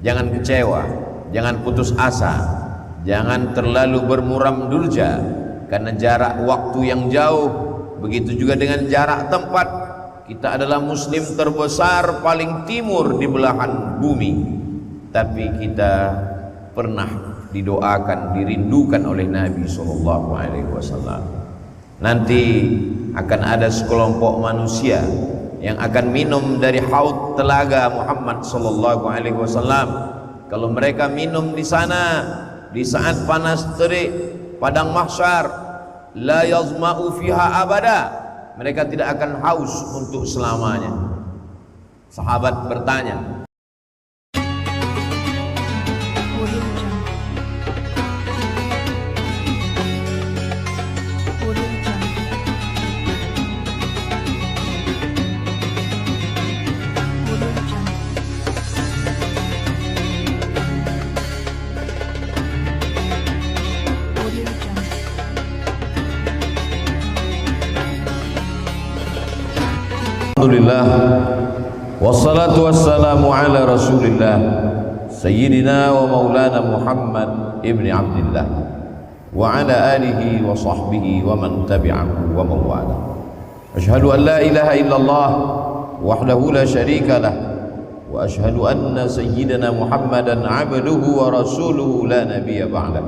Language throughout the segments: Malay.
Jangan kecewa, jangan putus asa, jangan terlalu bermuram durja karena jarak waktu yang jauh. Begitu juga dengan jarak tempat. Kita adalah muslim terbesar paling timur di belahan bumi, tapi kita pernah didoakan, dirindukan oleh Nabi SAW. Nanti akan ada sekelompok manusia yang akan minum dari haud telaga Muhammad SAW. Kalau mereka minum di sana di saat panas terik padang mahsyar, la yazma'u fiha abada, mereka tidak akan haus untuk selamanya. Sahabat bertanya, alhamdulillah wassalatu wassalamu ala rasulillah sayyidina wa maulana Muhammad ibni Abdillah wa ala alihi wa sahbihi wa man tabi'ahu wa mawala. Ashhadu an la ilaha illallah wahdahu la syarika lah wa ashhadu anna sayyidina Muhammadan abduhu wa rasuluhu la nabiyya ba'dah.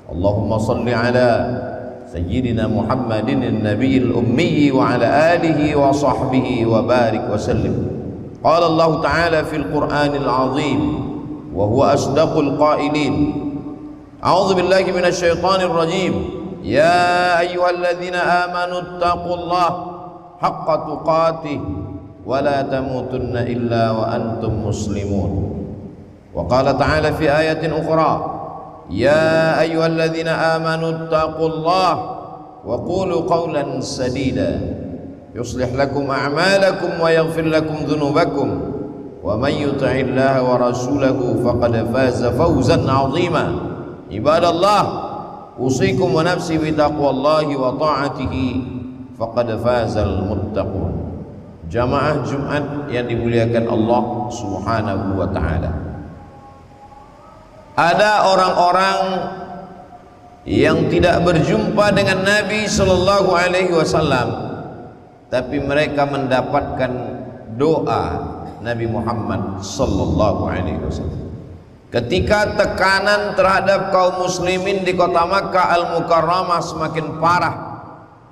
Allahumma salli ala Sayyidina Muhammadin an-nabiyil ummi wa ala alihi wa sahbihi wa barik wa sallim. Qala Allah Ta'ala fil Qur'anil azim wa huwa asdaqul qailin. A'udzu billahi minasy syaithanir rajim. Ya ayyuhalladzina amanu taqullaha haqqa tuqatih wa la tamutunna illa wa antum muslimun. Wa qala ta'ala fi ayatin ukhra, Ya ayyuhalladzina amanu taqullaha wa qulu qawlan sadida yuslih lakum a'malakum wa yaghfir lakum dhunubakum wa man yuti'illaha wa rasulahu faqad faza fawzan 'azima. Ibadallah, usikum wa nafsi bi taqwallahi wa ta'atihi faqad fazal muttaqun. Jamaah Jumat yang dimuliakan Allah Subhanahu wa taala. Ada orang-orang yang tidak berjumpa dengan Nabi sallallahu alaihi wasallam, tapi mereka mendapatkan doa Nabi Muhammad sallallahu alaihi wasallam. Ketika tekanan terhadap kaum muslimin di kota Makkah Al-Mukarramah semakin parah,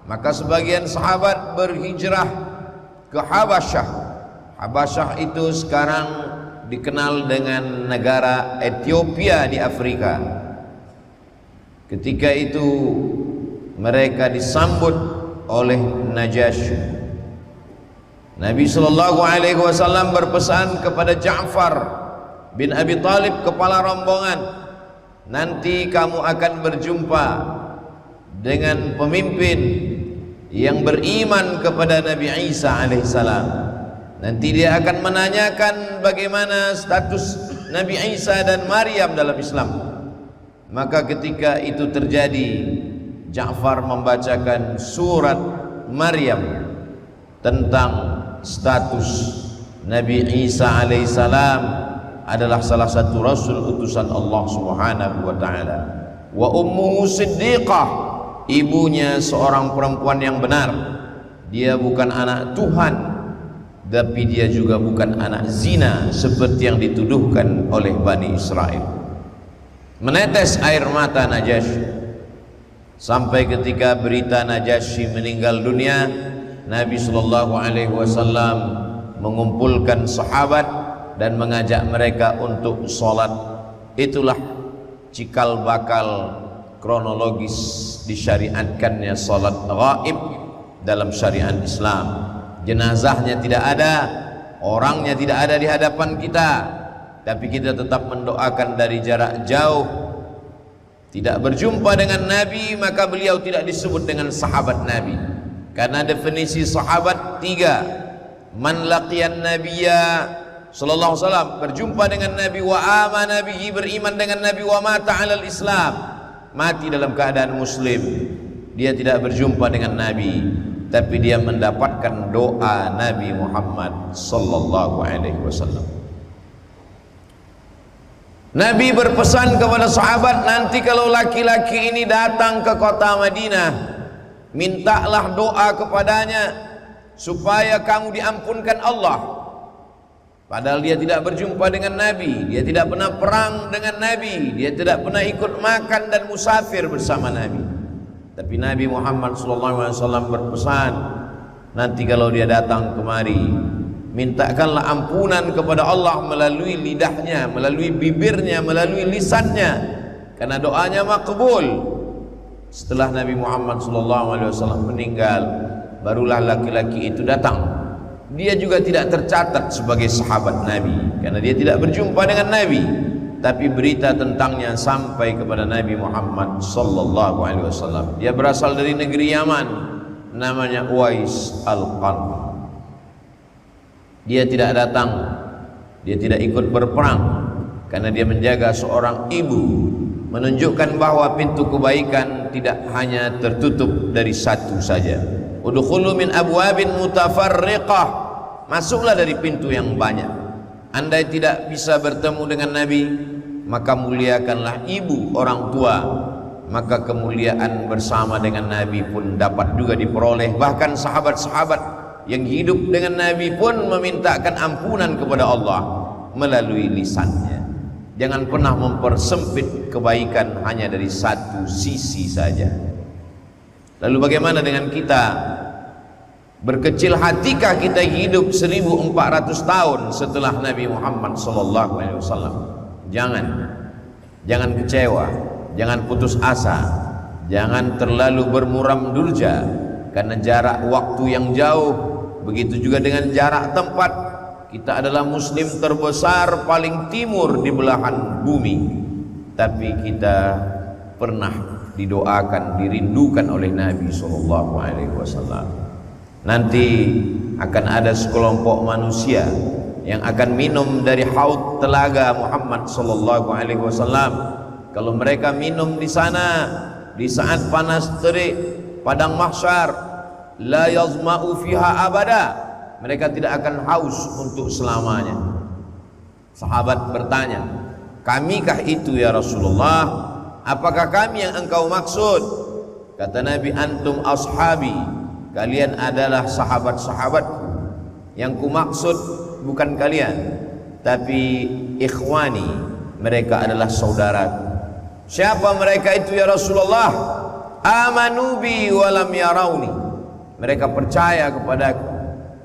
maka sebagian sahabat berhijrah ke Habasyah. Habasyah itu sekarang dikenal dengan negara Ethiopia di Afrika. Ketika itu mereka disambut oleh Najasyi. Nabi sallallahu alaihi wasallam berpesan kepada Ja'far bin Abi Thalib, kepala rombongan, nanti kamu akan berjumpa dengan pemimpin yang beriman kepada Nabi Isa alaihissalam. Nanti dia akan menanyakan bagaimana status Nabi Isa dan Maryam dalam Islam. Maka ketika itu terjadi, Ja'far membacakan surat Maryam tentang status Nabi Isa alaihissalam adalah salah satu rasul utusan Allah Subhanahu wa taala. Wa ummuhu siddiqah, ibunya seorang perempuan yang benar. Dia bukan anak Tuhan, tapi dia juga bukan anak zina seperti yang dituduhkan oleh Bani Israel. Menetes air mata Najasyi sampai ketika berita Najasyi meninggal dunia, Nabi sallallahu alaihi wasallam mengumpulkan sahabat dan mengajak mereka untuk sholat. Itulah cikal bakal kronologis disyariatkannya sholat ghaib dalam syariat Islam. Jenazahnya tidak ada, orangnya tidak ada di hadapan kita, tapi kita tetap mendoakan dari jarak jauh. Tidak berjumpa dengan Nabi, maka beliau tidak disebut dengan sahabat Nabi, karena definisi sahabat tiga. Man laqiyan nabiyya sallallahu alaihi wasallam, berjumpa dengan Nabi, wa amana bihi, beriman dengan Nabi, wa mata 'alal Islam, mati dalam keadaan muslim. Dia tidak berjumpa dengan Nabi, tapi dia mendapatkan doa Nabi Muhammad sallallahu alaihi wasallam. Nabi berpesan kepada sahabat, nanti kalau laki-laki ini datang ke kota Madinah, mintalah doa kepadanya supaya kamu diampunkan Allah. Padahal dia tidak berjumpa dengan Nabi, dia tidak pernah perang dengan Nabi, dia tidak pernah ikut makan dan musafir bersama Nabi. Tapi Nabi Muhammad SAW berpesan, nanti kalau dia datang kemari, mintakanlah ampunan kepada Allah melalui lidahnya, melalui bibirnya, melalui lisannya, karena doanya makbul. Setelah Nabi Muhammad SAW meninggal, barulah laki-laki itu datang. Dia juga tidak tercatat sebagai sahabat Nabi karena dia tidak berjumpa dengan Nabi, tapi berita tentangnya sampai kepada Nabi Muhammad SAW. Dia berasal dari negeri Yaman, namanya Uwais Al-Qarni. Dia tidak datang, dia tidak ikut berperang karena dia menjaga seorang ibu, menunjukkan bahwa pintu kebaikan tidak hanya tertutup dari satu saja. Udkhulu min abwabin mutafarriqah, masuklah dari pintu yang banyak. Andai tidak bisa bertemu dengan Nabi, maka muliakanlah ibu, orang tua, maka kemuliaan bersama dengan Nabi pun dapat juga diperoleh. Bahkan sahabat-sahabat yang hidup dengan Nabi pun memintakan ampunan kepada Allah melalui lisannya. Jangan pernah mempersempit kebaikan hanya dari satu sisi saja. Lalu bagaimana dengan kita? Berkecil hatikah kita hidup 1400 tahun setelah Nabi Muhammad SAW? Jangan kecewa, jangan putus asa, jangan terlalu bermuram durja karena jarak waktu yang jauh. Begitu juga dengan jarak tempat. Kita adalah muslim terbesar paling timur di belahan bumi, tapi kita pernah didoakan, dirindukan oleh Nabi SAW. Nanti akan ada sekelompok manusia yang akan minum dari haud telaga Muhammad SAW. Kalau mereka minum di sana di saat panas terik padang mahsyar, la yazma'u fiha abada, mereka tidak akan haus untuk selamanya. Sahabat bertanya, kamikah itu ya Rasulullah? Apakah kami yang engkau maksud? Kata Nabi, antum ashabi, kalian adalah sahabat-sahabatku. Yang ku maksud bukan kalian, tapi ikhwani, mereka adalah saudaraku. Siapa mereka itu ya Rasulullah? Amanu bi walam yarawni, mereka percaya kepadaku,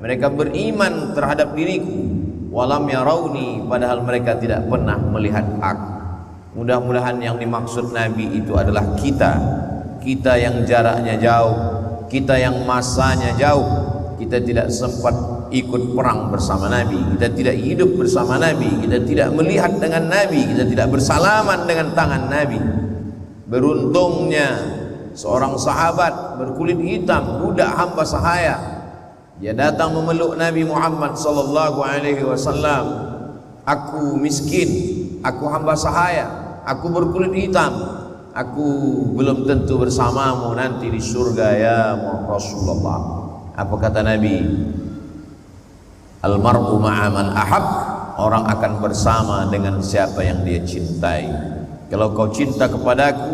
mereka beriman terhadap diriku. Walam yarawni, padahal mereka tidak pernah melihat aku. Mudah-mudahan yang dimaksud Nabi itu adalah kita yang jaraknya jauh, kita yang masanya jauh, kita tidak sempat ikut perang bersama Nabi, kita tidak hidup bersama Nabi, kita tidak melihat dengan Nabi, kita tidak bersalaman dengan tangan Nabi. Beruntungnya seorang sahabat berkulit hitam, budak hamba sahaya, dia datang memeluk Nabi Muhammad SAW. Aku miskin, aku hamba sahaya, aku berkulit hitam, aku belum tentu bersamamu nanti di surga ya Rasulullah. Apa kata Nabi? Almar'u ma'a man ahab, orang akan bersama dengan siapa yang dia cintai. Kalau kau cinta kepadaku,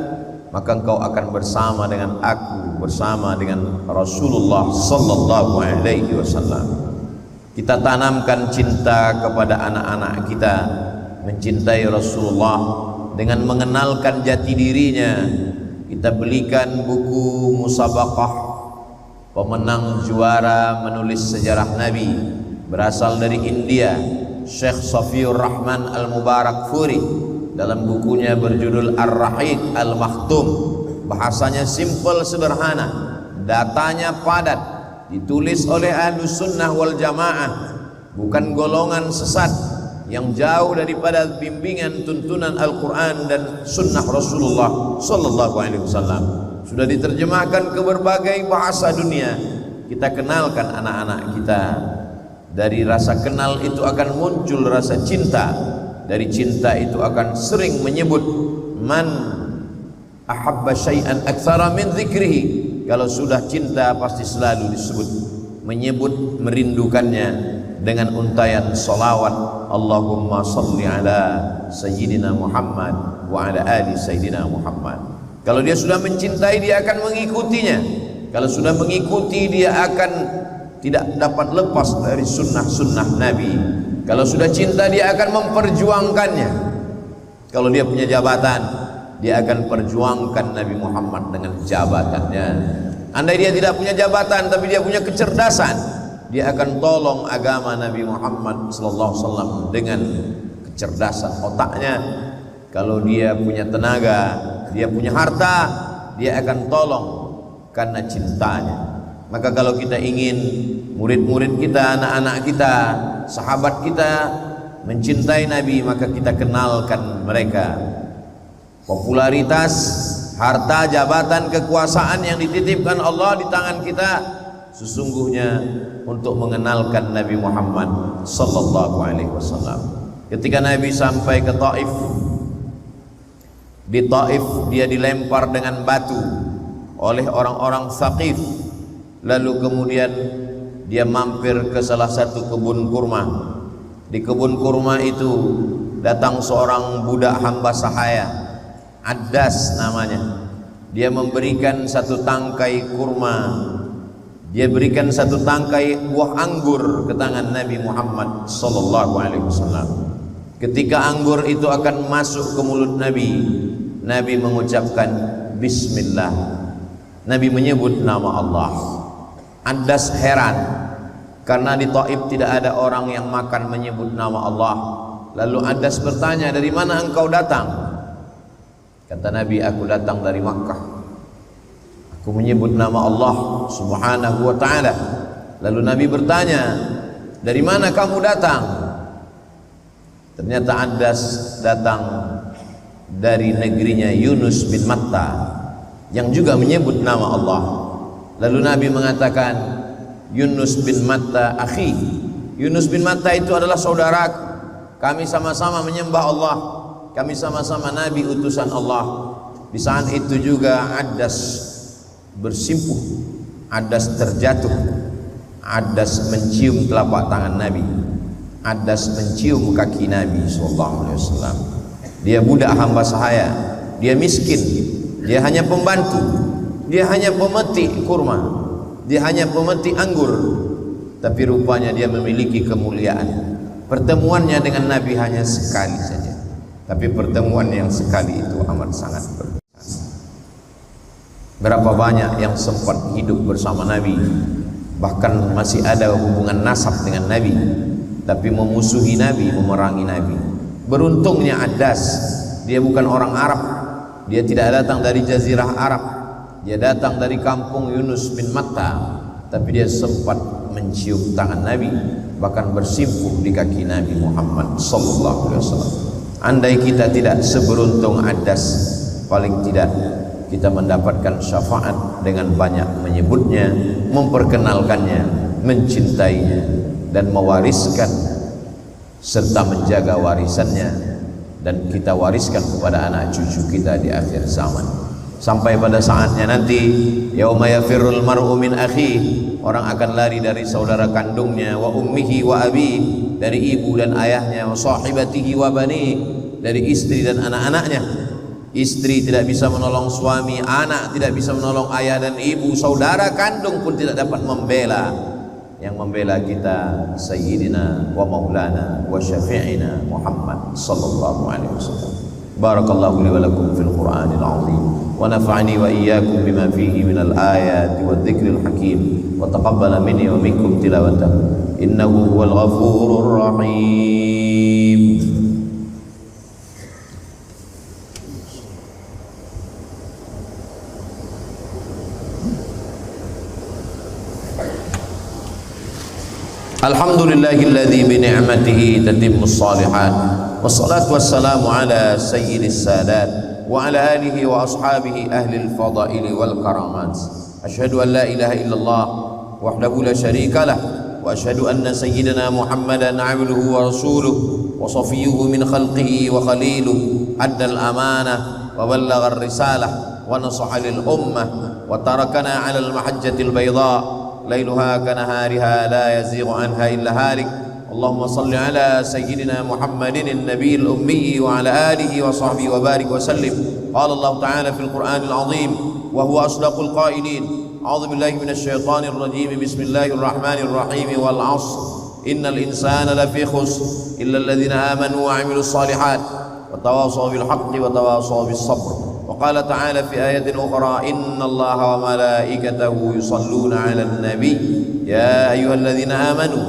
maka engkau akan bersama dengan aku, bersama dengan Rasulullah sallallahu alaihi wasallam. Kita tanamkan cinta kepada anak-anak kita, mencintai Rasulullah dengan mengenalkan jati dirinya. Kita belikan buku musabaqah, pemenang juara menulis sejarah Nabi berasal dari India, Syekh Safiur Rahman Al-Mubarakfuri. Dalam bukunya berjudul Ar-Rahiq Al-Makhtum, bahasanya simple, sederhana, datanya padat, ditulis oleh Ahlus Sunnah wal Jamaah, bukan golongan sesat yang jauh daripada bimbingan tuntunan Al-Quran dan Sunnah Rasulullah Sallallahu Alaihi Wasallam. Sudah diterjemahkan ke berbagai bahasa dunia. Kita kenalkan anak-anak kita. Dari rasa kenal itu akan muncul rasa cinta. Dari cinta itu akan sering menyebut man ahabba syai'an aktsara min dzikrihi. Kalau sudah cinta pasti selalu disebut, menyebut merindukannya, dengan untayan salawat, Allahumma salli ala Sayyidina Muhammad wa ala ali Sayyidina Muhammad. Kalau dia sudah mencintai, dia akan mengikutinya. Kalau sudah mengikuti, dia akan tidak dapat lepas dari sunnah-sunnah Nabi. Kalau sudah cinta, dia akan memperjuangkannya. Kalau dia punya jabatan, dia akan perjuangkan Nabi Muhammad dengan jabatannya. Andai dia tidak punya jabatan tapi dia punya kecerdasan, dia akan tolong agama Nabi Muhammad SAW dengan kecerdasan otaknya. Kalau dia punya tenaga, dia punya harta, dia akan tolong karena cintanya. Maka kalau kita ingin murid-murid kita, anak-anak kita, sahabat kita mencintai Nabi, maka kita kenalkan mereka. Popularitas, harta, jabatan, kekuasaan yang dititipkan Allah di tangan kita sesungguhnya untuk mengenalkan Nabi Muhammad sallallahu alaihi wasallam. Ketika Nabi sampai ke Taif, di Taif dia dilempar dengan batu oleh orang-orang Thaqif. Lalu kemudian dia mampir ke salah satu kebun kurma. Di kebun kurma itu datang seorang budak hamba sahaya, Addas namanya. Dia memberikan satu tangkai kurma, dia berikan satu tangkai buah anggur ke tangan Nabi Muhammad sallallahu alaihi wasallam. Ketika anggur itu akan masuk ke mulut Nabi, Nabi mengucapkan bismillah. Nabi menyebut nama Allah. Addas heran karena di Taif tidak ada orang yang makan menyebut nama Allah. Lalu Addas bertanya, dari mana engkau datang? Kata Nabi, aku datang dari Makkah. Aku menyebut nama Allah subhanahu wa ta'ala. Lalu Nabi bertanya, dari mana kamu datang? Ternyata Addas datang dari negerinya Yunus bin Matta yang juga menyebut nama Allah. Lalu Nabi mengatakan, Yunus bin Matta akhi. Yunus bin Matta itu adalah saudaraku. Kami sama-sama menyembah Allah. Kami sama-sama Nabi utusan Allah. Di saat itu juga Addas bersimpuh, Addas terjatuh, Addas mencium telapak tangan Nabi, Addas mencium kaki Nabi SAW. Dia budak hamba sahaya, dia miskin, dia hanya pembantu, dia hanya pemetik kurma, dia hanya pemetik anggur. Tapi rupanya dia memiliki kemuliaan. Pertemuannya dengan Nabi hanya sekali saja, tapi pertemuan yang sekali itu amat sangat berkesan. Berapa banyak yang sempat hidup bersama Nabi, bahkan masih ada hubungan nasab dengan Nabi, tapi memusuhi Nabi, memerangi Nabi. Beruntungnya Addas, dia bukan orang Arab, dia tidak datang dari Jazirah Arab, dia datang dari kampung Yunus bin Matta, tapi dia sempat mencium tangan Nabi, bahkan bersimpuh di kaki Nabi Muhammad sallallahu alaihi wasallam. Andai kita tidak seberuntung Addas, paling tidak kita mendapatkan syafaat dengan banyak menyebutnya, memperkenalkannya, mencintainya, dan mewariskan serta menjaga warisannya, dan kita wariskan kepada anak cucu kita di akhir zaman. Sampai pada saatnya nanti, yauma yafirrul mar'u min akhihi, orang akan lari dari saudara kandungnya, wa ummihi wa abi, dari ibu dan ayahnya, wa sahibatihi wa bani, dari istri dan anak-anaknya. Istri tidak bisa menolong suami, anak tidak bisa menolong ayah dan ibu, saudara kandung pun tidak dapat membela. Yang membela kita Sayyidina wa Maulana wa Syafi'ina Muhammad sallallahu alaihi wasallam. Barakallahu li wa lakum fil Qur'anil azim wa nafa'ani wa iyyakum bima fihi minal ayati wa dzikril hakim wa taqabbala minni wa minkum tilawatahu innahu huwal ghafurur rahim. Alhamdulillahilladzi bi ni'matihi tatimmus shalihat. Wassalatu wassalamu ala sayyidis sadat wa ala alihi wa ashabihi ahlil fadaili wal karamat. Asyhadu an la ilaha illallah wahdahu la syarika lah wa asyhadu anna sayyidina Muhammadan 'abduhu wa rasuluhu wa safiyyuhu min khalqihi wa khaliluhu addal amanah wa ballagha ar-risalah wa nasaha lil ummah wa tarakana 'alal mahajjatil bayda lailuha kanahariha la yazighu anha illa halik اللهم صل على سيدنا محمد النبي الأمي وعلى آله وصحبه وبارك وسلم. قال الله تعالى في القرآن العظيم وهو أصدق القائلين: أعوذ بالله من الشيطان الرجيم، بسم الله الرحمن الرحيم، والعصر إن الإنسان لفي خسر إلا الذين آمنوا وعملوا الصالحات وتواصوا بالحق وتواصوا بالصبر. وقال تعالى في آية أخرى: إن الله وملائكته يصلون على النبي يا أيها الذين آمنوا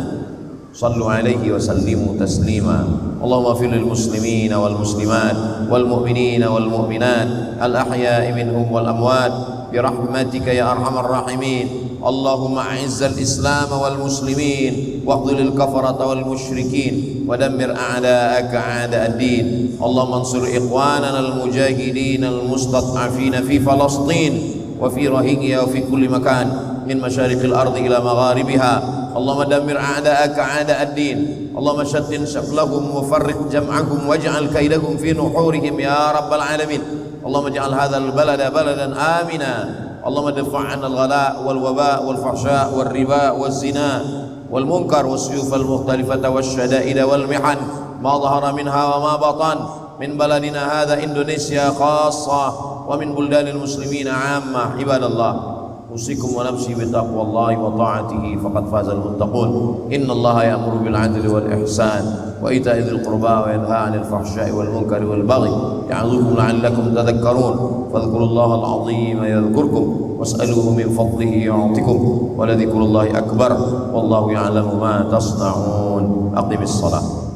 صلوا عليه وسلموا تسليما. اللهم اغفر للمسلمين والمسلمات والمؤمنين والمؤمنات الأحياء منهم والأموات برحمتك يا أرحم الراحمين. اللهم أعز الإسلام والمسلمين واخذل الكفرة والمشركين ودمر أعداءك أعداء الدين. اللهم انصر إخواننا المجاهدين المستضعفين في فلسطين وفي روهينيا وفي كل مكان من مشارق الأرض إلى مغاربها. اللهم دمر أعداءك أعداء الدين. اللهم شتت شملهم وفرق جمعهم واجعل كيدهم في نحورهم يا رب العالمين. اللهم اجعل هذا البلد بلدا آمنا. اللهم ادفع عنا الغلاء والوباء والفحشاء والربا والزنا والمنكر والسيوف المختلفة والشدائد والمحن ما ظهر منها وما بطن من بلدنا هذا إندونيسيا خاصة ومن بلدان المسلمين عامة. عباد الله، أوصيكم ونفسي بتقوى الله وطاعته فقد فاز المتقون. إن الله يأمر بالعدل والإحسان وإيتاء ذي القربى وينهى عن الفحشاء والمنكر والبغي يعظكم لعلكم تذكرون. فاذكروا الله العظيم يذكركم واسألوه من فضله يعطكم ولذكر الله أكبر والله يعلم ما تصنعون. أقم الصلاة.